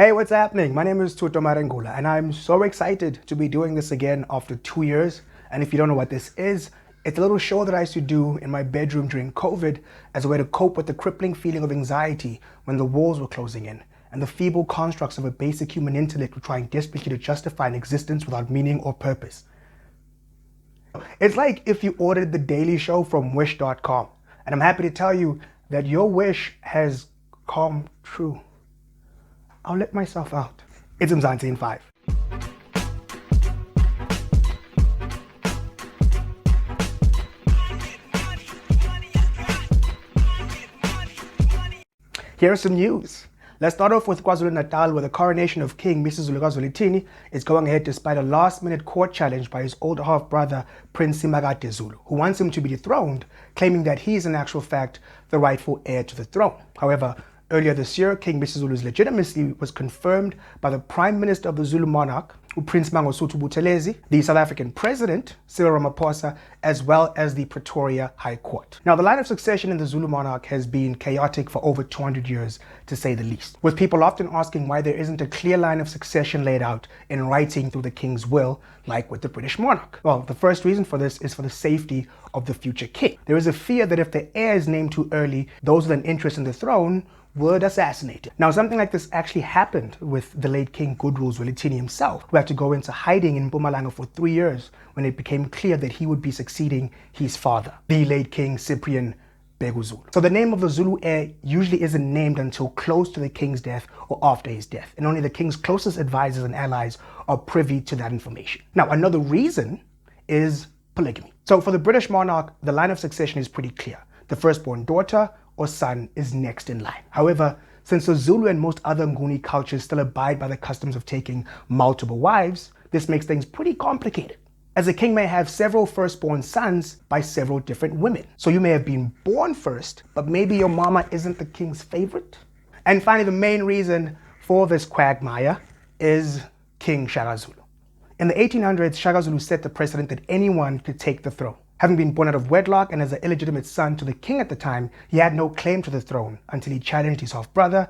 Hey, what's happening? My name is Tuto Marengula, and I'm so excited to be doing this again after 2 years. And if you don't know what this is, it's a little show that I used to do in my bedroom during COVID as a way to cope with the crippling feeling of anxiety when the walls were closing in and the feeble constructs of a basic human intellect were trying desperately to justify an existence without meaning or purpose. It's like if you ordered The Daily Show from wish.com, and I'm happy to tell you that your wish has come true. I'll let myself out. It's Mzansi in 5. Here's some news. Let's start off with KwaZulu-Natal, where the coronation of King Zulu is going ahead despite a last-minute court challenge by his older half-brother, Prince Zulu, who wants him to be dethroned, claiming that he is in actual fact the rightful heir to the throne. However, earlier this year, King Zulu's legitimacy was confirmed by the Prime Minister of the Zulu monarch, Prince Mangosuthu Buthelezi, the South African President, Cyril Ramaphosa, as well as the Pretoria High Court. Now, the line of succession in the Zulu monarch has been chaotic for over 200 years, to say the least, with people often asking why there isn't a clear line of succession laid out in writing through the king's will, like with the British monarch. Well, the first reason for this is for the safety of the future king. There is a fear that if the heir is named too early, those with an interest in the throne would assassinate him. Now, something like this actually happened with the late King Goodwill Zwelithini himself, who had to go into hiding in Mpumalanga for 3 years when it became clear that he would be succeeding his father, the late King Cyprian Bheki Zulu. So the name of the Zulu heir usually isn't named until close to the king's death or after his death, and only the king's closest advisors and allies are privy to that information. Now, another reason is polygamy. So for the British monarch, the line of succession is pretty clear. The firstborn daughter or son is next in line. However, since the Zulu and most other Nguni cultures still abide by the customs of taking multiple wives, this makes things pretty complicated, as a king may have several firstborn sons by several different women. So you may have been born first, but maybe your mama isn't the king's favorite. And finally, the main reason for this quagmire is King Shaka Zulu. In the 1800s, Shaka Zulu set the precedent that anyone could take the throne. Having been born out of wedlock and as an illegitimate son to the king at the time, he had no claim to the throne until he challenged his half-brother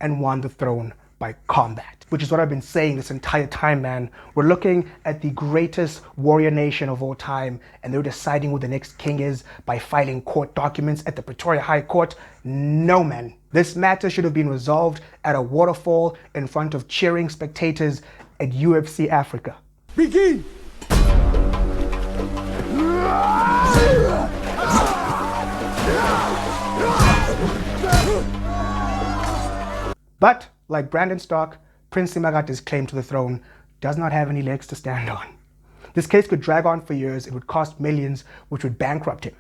and won the throne by combat. Which is what I've been saying this entire time, man. We're looking at the greatest warrior nation of all time, and they're deciding who the next king is by filing court documents at the Pretoria High Court. No, man. This matter should have been resolved at a waterfall in front of cheering spectators at UFC Africa. Begin! But, like Brandon Stark, Prince Simagati's claim to the throne does not have any legs to stand on. This case could drag on for years, it would cost millions, which would bankrupt him.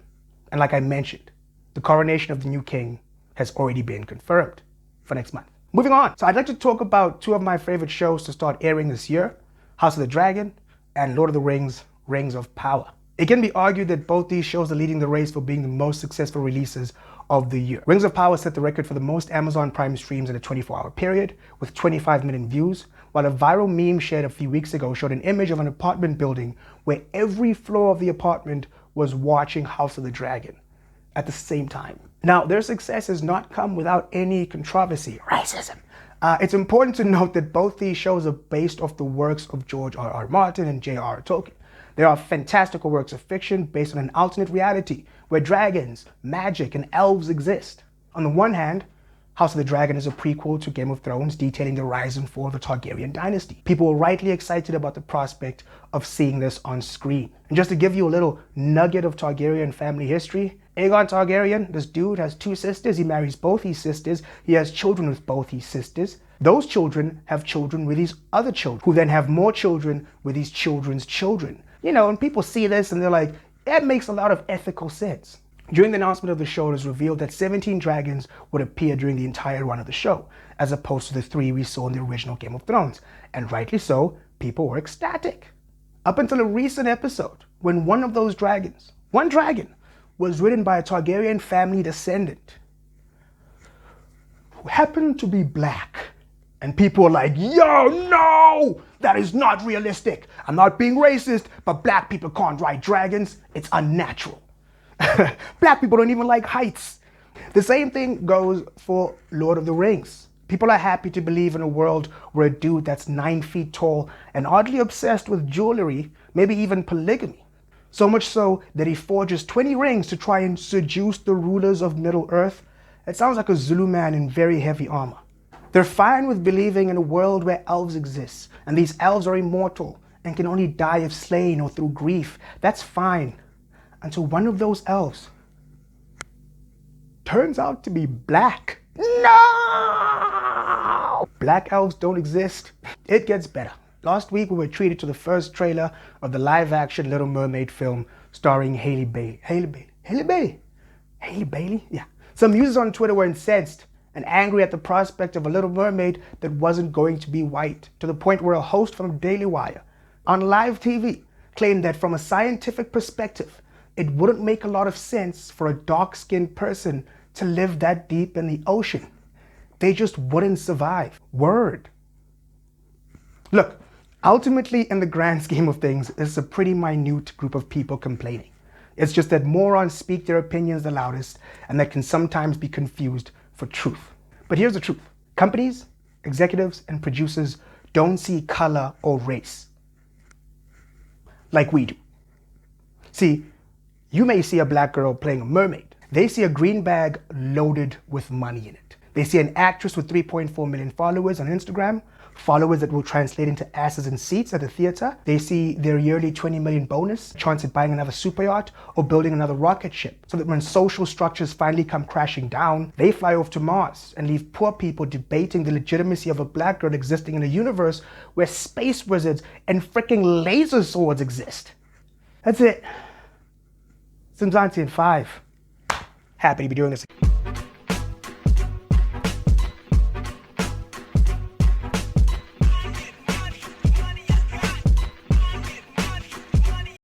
And like I mentioned, the coronation of the new king has already been confirmed for next month. Moving on, so I'd like to talk about two of my favorite shows to start airing this year, House of the Dragon and Lord of the Rings, Rings of Power. It can be argued that both these shows are leading the race for being the most successful releases of the year. Rings of Power set the record for the most Amazon Prime streams in a 24-hour period with 25 million views, while a viral meme shared a few weeks ago showed an image of an apartment building where every floor of the apartment was watching House of the Dragon at the same time. Now, their success has not come without any controversy, racism. It's important to note that both these shows are based off the works of George R.R. Martin and J.R.R. Tolkien. They are fantastical works of fiction based on an alternate reality where dragons, magic, and elves exist. On the one hand, House of the Dragon is a prequel to Game of Thrones detailing the rise and fall of the Targaryen dynasty. People were rightly excited about the prospect of seeing this on screen. And just to give you a little nugget of Targaryen family history, Aegon Targaryen, this dude, has 2 sisters. He marries both his sisters. He has children with both his sisters. Those children have children with his other children, who then have more children with his children's children. You know, and people see this and they're like, that makes a lot of ethical sense. During the announcement of the show, it was revealed that 17 dragons would appear during the entire run of the show, as opposed to the 3 we saw in the original Game of Thrones. And rightly so, people were ecstatic. Up until a recent episode, when one of those dragons, one dragon, was ridden by a Targaryen family descendant who happened to be black. And people are like, yo, no, that is not realistic. I'm not being racist, but black people can't ride dragons. It's unnatural. Black people don't even like heights. The same thing goes for Lord of the Rings. People are happy to believe in a world where a dude that's 9 feet tall and oddly obsessed with jewelry, maybe even polygamy, so much so that he forges 20 rings to try and seduce the rulers of Middle Earth. It sounds like a Zulu man in very heavy armor. They're fine with believing in a world where elves exist, and these elves are immortal and can only die if slain or through grief. That's fine, until one of those elves turns out to be black. No! Black elves don't exist. It gets better. Last week we were treated to the first trailer of the live-action Little Mermaid film starring Hailey Bailey. Hailey Bailey? Yeah. Some users on Twitter were incensed and angry at the prospect of a Little Mermaid that wasn't going to be white, to the point where a host from Daily Wire on live TV claimed that from a scientific perspective, it wouldn't make a lot of sense for a dark-skinned person to live that deep in the ocean. They just wouldn't survive. Word. Look, ultimately in the grand scheme of things, it's a pretty minute group of people complaining. It's just that morons speak their opinions the loudest, and that can sometimes be confused for truth. But here's the truth. Companies, executives, and producers don't see color or race like we do. See, you may see a black girl playing a mermaid. They see a green bag loaded with money in it. They see an actress with 3.4 million followers on Instagram, followers that will translate into asses in seats at the theater. They see their yearly 20 million bonus, chance at buying another super yacht or building another rocket ship, so that when social structures finally come crashing down, they fly off to Mars and leave poor people debating the legitimacy of a black girl existing in a universe where space wizards and freaking laser swords exist. That's it. It's Mzansi in 5. Happy to be doing this.